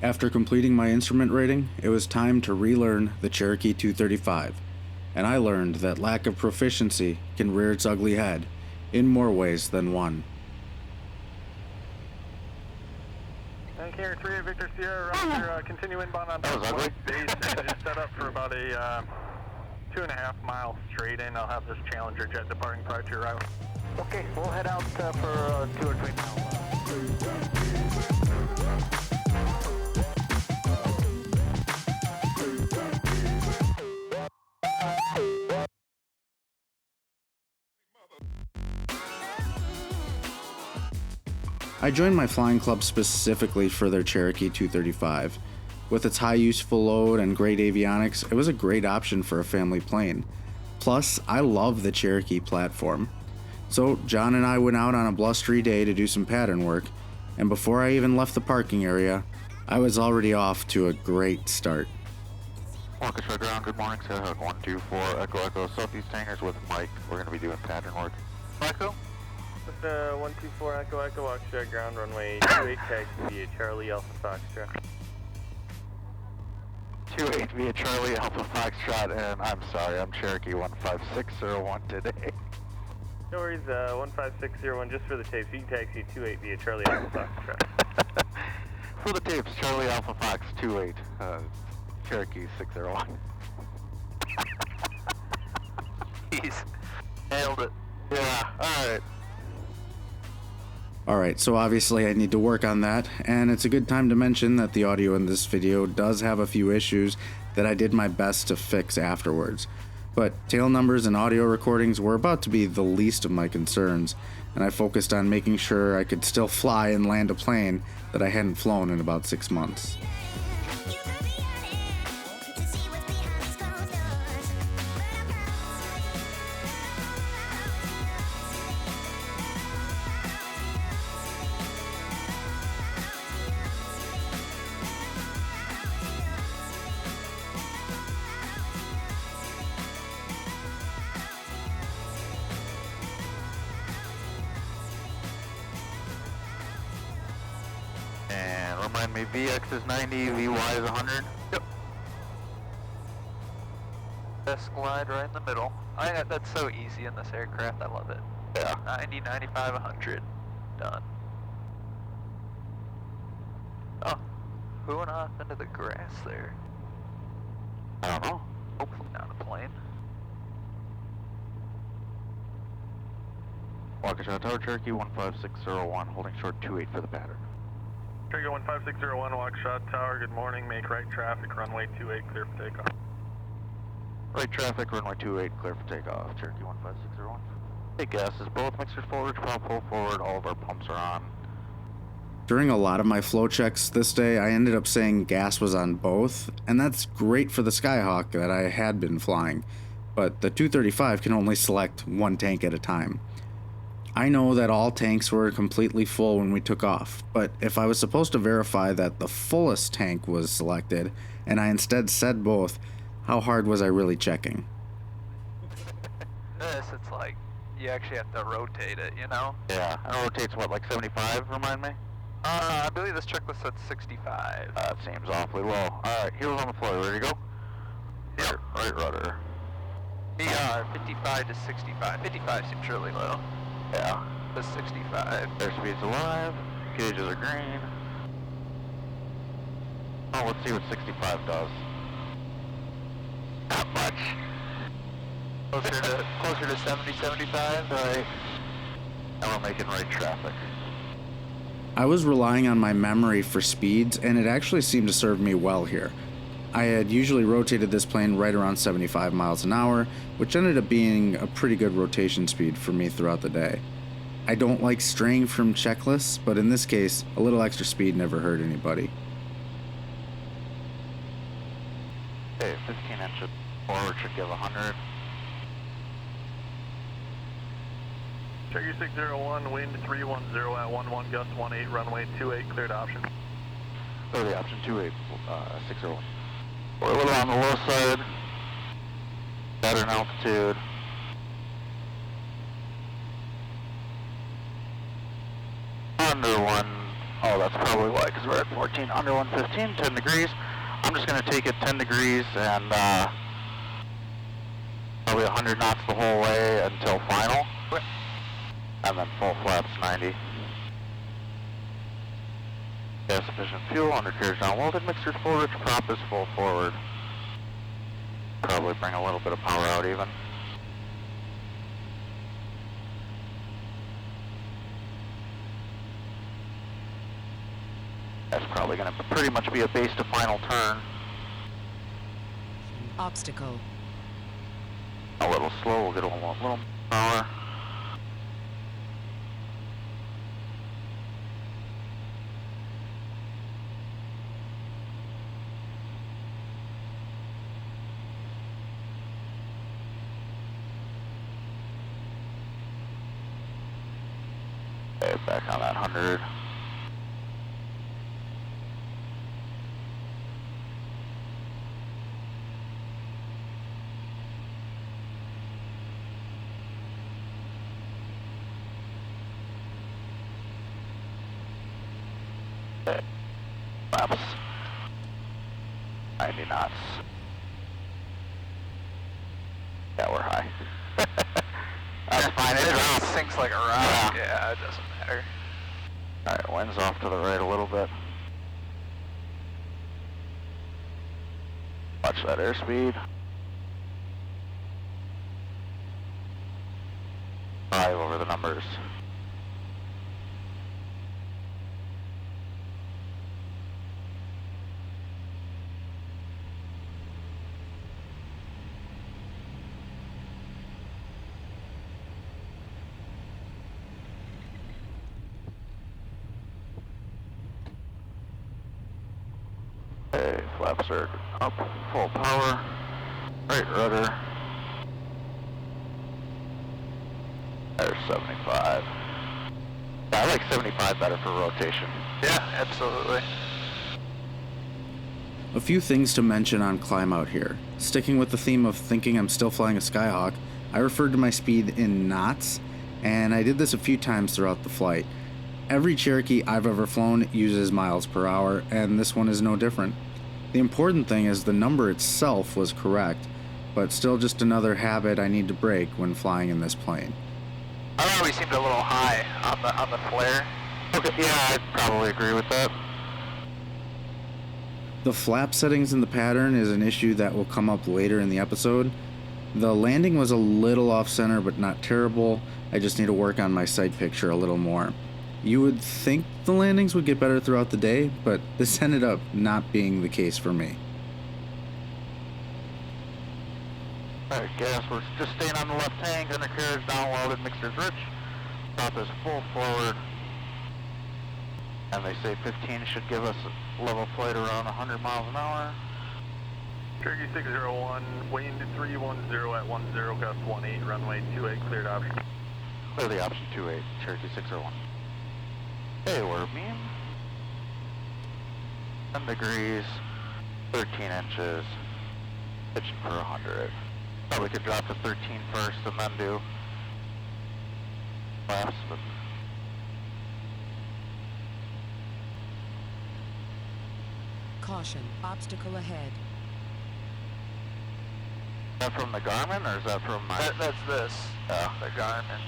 After completing my instrument rating, it was time to relearn the Cherokee 235, and I learned that lack of proficiency can rear its ugly head in more ways than one. Carrier 3 Victor Sierra, Roger, continue inbound on base. Engine set up for about a 2.5 mile straight in. I'll have this Challenger jet departing prior to your arrival. Okay, we'll head out for 2 or 3 miles. I joined my flying club specifically for their Cherokee 235. With its high useful load and great avionics, it was a great option for a family plane. Plus, I love the Cherokee platform. So John and I went out on a blustery day to do some pattern work, and before I even left the parking area, I was already off to a great start. Orchestra ground, good morning, Sierra 124 Echo Echo Southeast Hangars with Mike. We're going to be doing pattern work. Echo? 124 Echo Echo Orchestra ground runway 28 taxi via Charlie Alpha Foxtrot. 28 via Charlie Alpha Foxtrot, and I'm sorry, I'm Cherokee 15601 today. No worries, 15601 just for the tapes. You can taxi 28 via Charlie Alpha Foxtrot. For the tapes, Charlie Alpha Fox 28, Cherokee 601. He's nailed it. Yeah, alright. Alright, so obviously I need to work on that, and it's a good time to mention that the audio in this video does have a few issues that I did my best to fix afterwards. But tail numbers and audio recordings were about to be the least of my concerns, and I focused on making sure I could still fly and land a plane that I hadn't flown in about 6 months. And remind me, VX is 90, VY is 100? Yep. Best glide right in the middle. That's so easy in this aircraft, I love it. Yeah. 90, 95, 100. Done. Oh, who went off into the grass there? I don't know. Hopefully not a plane. Waukesha Tower, Cherokee 15601, holding short 28 for the pattern. Cherokee 15601, Waukesha Tower, good morning. Make right traffic, runway 28, clear for takeoff. Right traffic, runway 28, clear for takeoff, Cherokee 15601. Hey, gases, both mixers forward, prop pull forward, all of our pumps are on. During a lot of my flow checks this day, I ended up saying gas was on both, and that's great for the Skyhawk that I had been flying, but the 235 can only select one tank at a time. I know that all tanks were completely full when we took off, but if I was supposed to verify that the fullest tank was selected, and I instead said both, how hard was I really checking? It's like, you actually have to rotate it, you know? Yeah, and it rotates what, like 75, remind me? I believe this checklist said 65. That seems awfully low. Alright, heels on the floor, ready to go? Yep. Right rudder. PR 55 to 65. 55 seems really low. Yeah. The 65. Airspeed's alive, gauges are green. Oh, let's see what 65 does. Not much. Closer to 70, 75? Right. And we're making right traffic. I was relying on my memory for speeds, and it actually seemed to serve me well here. I had usually rotated this plane right around 75 miles an hour, which ended up being a pretty good rotation speed for me throughout the day. I don't like straying from checklists, but in this case, a little extra speed never hurt anybody. Okay, 15 inches forward should give 100. Cherokee 601, wind 310 at 11, gust 18, runway 28, cleared option. Clear the option 28, 601. We're a little on the low side. Pattern altitude. Under Oh, that's probably why, because we're at 14, under 115, 10 degrees. I'm just going to take it 10 degrees and probably 100 knots the whole way until final. And then full flaps 90. Gas efficient fuel, undercarriage down welded, mixture forward, prop is full forward. Probably bring a little bit of power out even. That's probably going to pretty much be a base to final turn. Obstacle. A little slow, we'll get a little power. Okay, back on that 100. Flaps. 90 knots. Yeah, we're high. That's fine. It sinks like a rock. Yeah, it doesn't matter. Alright, wind's off to the right a little bit. Watch that airspeed. 5 over the numbers. Okay, flaps are up, full power, right rudder. There's 75. I like 75 better for rotation. Yeah, absolutely. A few things to mention on climb out here. Sticking with the theme of thinking I'm still flying a Skyhawk, I referred to my speed in knots, and I did this a few times throughout the flight. Every Cherokee I've ever flown uses miles per hour, and this one is no different. The important thing is the number itself was correct, but still just another habit I need to break when flying in this plane. I thought we seemed a little high on the flare. Okay, yeah, I'd probably agree with that. The flap settings in the pattern is an issue that will come up later in the episode. The landing was a little off-center, but not terrible. I just need to work on my sight picture a little more. You would think the landings would get better throughout the day, but this ended up not being the case for me. Alright, gas, we're just staying on the left tank, undercarriage down welded, mixer's rich. Top is full forward. And they say 15 should give us a level flight around 100 miles an hour. Cherokee 601, wind 310 at 10, gust 18, runway 28, cleared option. Clear the option 28, Cherokee 601. Okay, we're beam. 10 degrees, 13 inches, pitching for 100. Probably could drop to 13 first and then do flaps, but Caution, obstacle ahead. is that from the Garmin or is that from my... That's this, Oh. the Garmin.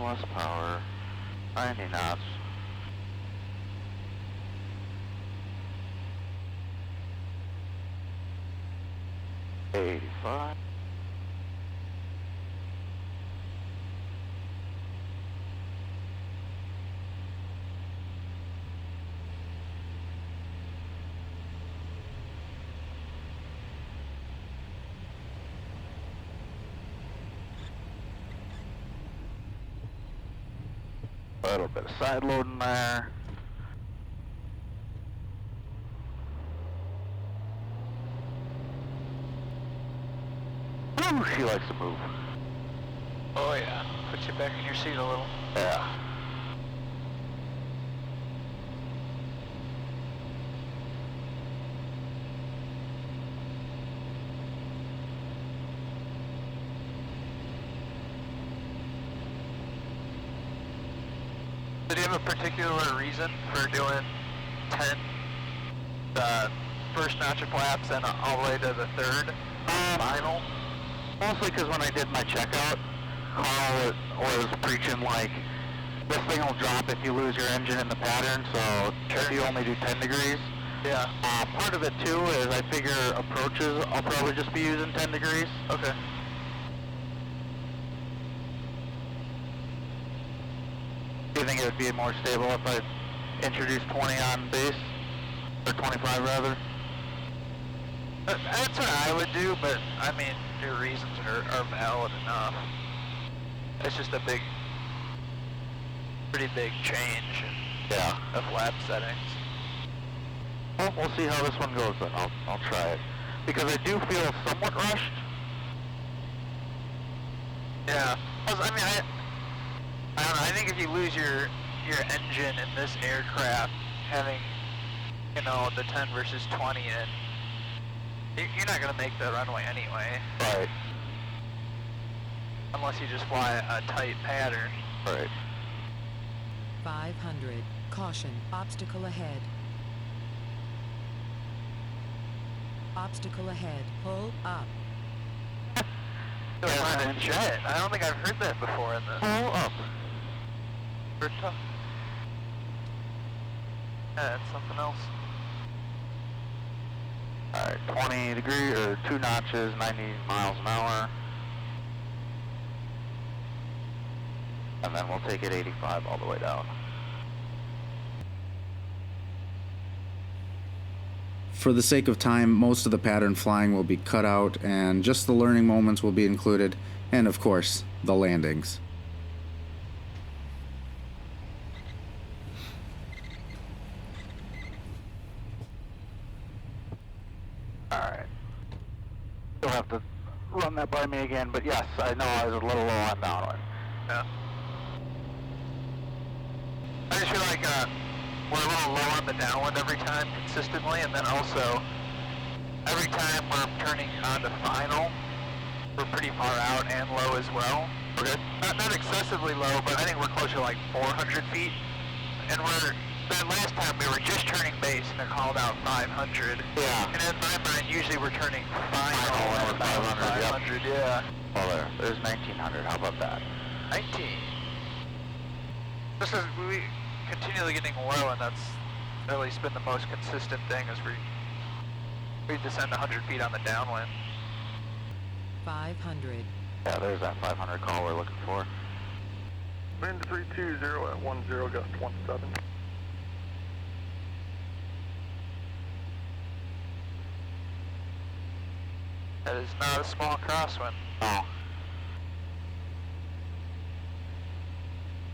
Less power, 90 knots. $85. A little bit of side loading there. Ooh, she likes to move. Oh yeah, put you back in your seat a little. Yeah. Did you have a particular reason for doing 10 first notch of flaps and all the way to the third final? Mostly because when I did my checkout, Carl was preaching like, this thing will drop if you lose your engine in the pattern, so if you only do 10 degrees. Yeah. Part of it too is I figure approaches, I'll probably just be using 10 degrees. Okay. Do you think it would be more stable if I introduced 20 on base? Or 25 rather? That's what I would do, but I mean, your reasons are valid enough. It's just a pretty big change of lap settings. Well, we'll see how this one goes then. I'll try it. Because I do feel somewhat rushed. Yeah. I don't know, I think if you lose your engine in this aircraft, having, you know, the 10 versus 20 in, you're not going to make the runway anyway. Right. Unless you just fly a tight pattern. Right. 500. Caution. Obstacle ahead. Obstacle ahead. Pull up. Yeah, a jet. I don't think I've heard that before in this. Pull up. Yeah, it's something else. Alright, 20 degree, or 2 notches, 90 miles an hour. And then we'll take it 85 all the way down. For the sake of time, most of the pattern flying will be cut out, and just the learning moments will be included, and of course, the landings. Alright. You'll have to run that by me again, but yes, I know I was a little low on downwind. Yeah. I just feel like we're a little low on the downwind every time consistently, and then also every time we're turning on to final, we're pretty far out and low as well. Okay. Not excessively low, but I think we're closer to like 400 feet. And that last time we were just turning base and it called out 500. Yeah. And in my mind, usually we're turning final Final at at 500, yeah. Oh, there's 1900. How about that? 19. This is, we continually getting low, and that's at least been the most consistent thing as we descend 100 feet on the downwind. 500. Yeah, there's that 500 call we're looking for. Wind 320 at 10, gust 17. That is not a small crosswind. Oh.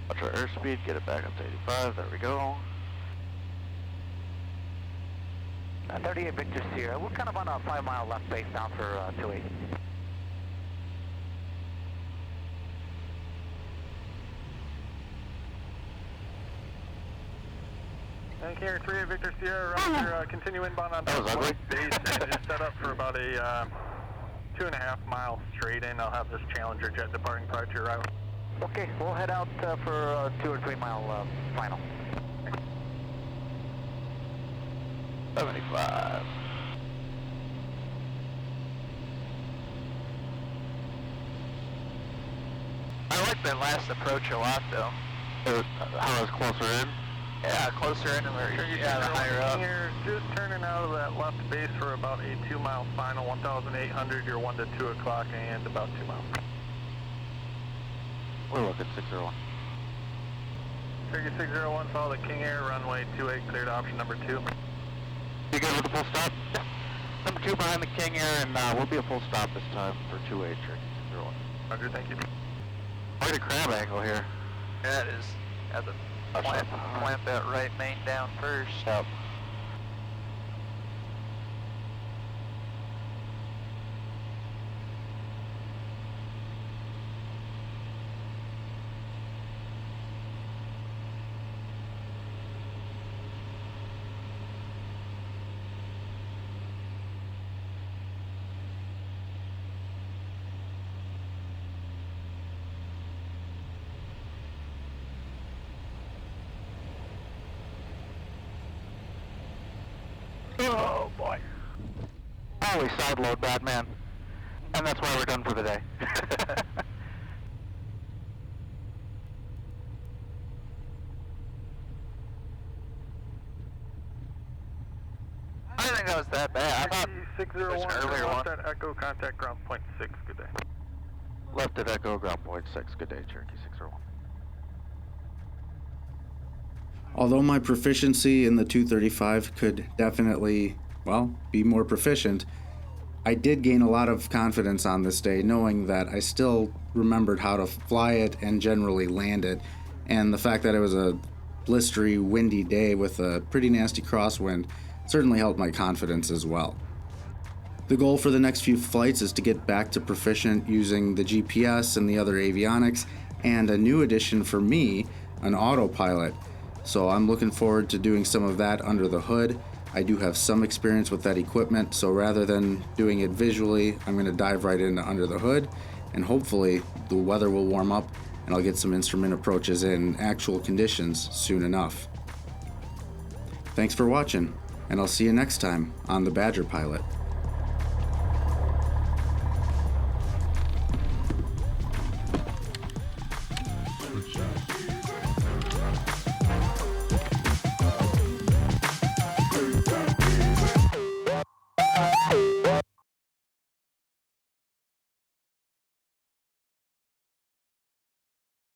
Watch our airspeed, get it back up to 85, there we go. 38 Victor Sierra, we're kind of on a 5-mile left base down for 28. And Carrier 3 Victor Sierra, roger, continue inbound on That was ugly. base, and just set up for about a 2.5 mile straight in. I'll have this Challenger jet departing prior to your arrival. Okay, we'll head out for 2 or 3 mile final. 75. I like that last approach a lot, though. How is closer in? Yeah, closer in and we're higher up. Here, just turning out of that left base for about a 2 mile final, 1,800, you're 1 to 2 o'clock and about 2 miles. We're looking 601. Cherokee 601, follow the King Air, runway 28, cleared option number 2. You good with the full stop? Yeah. Number 2 behind the King Air, and we'll be a full stop this time for 28 Cherokee 601. Roger, thank you. Quite a crab angle here. Yeah, it is. Yeah, plant that right main down first. Yep. Oh boy. Holy side load, bad man. And that's why we're done for the day. I didn't think that was that bad. I thought 601, it was an earlier one. at Echo, contact ground point 6, good day. Left at Echo, ground point 6. Good day, Cherokee 601. Although my proficiency in the 235 could definitely, well, be more proficient, I did gain a lot of confidence on this day, knowing that I still remembered how to fly it and generally land it, and the fact that it was a blistery, windy day with a pretty nasty crosswind certainly helped my confidence as well. The goal for the next few flights is to get back to proficient using the GPS and the other avionics, and a new addition for me, an autopilot. So I'm looking forward to doing some of that under the hood. I do have some experience with that equipment, so rather than doing it visually, I'm going to dive right into under the hood, and hopefully the weather will warm up and I'll get some instrument approaches in actual conditions soon enough. Thanks for watching, and I'll see you next time on the Badger Pilot.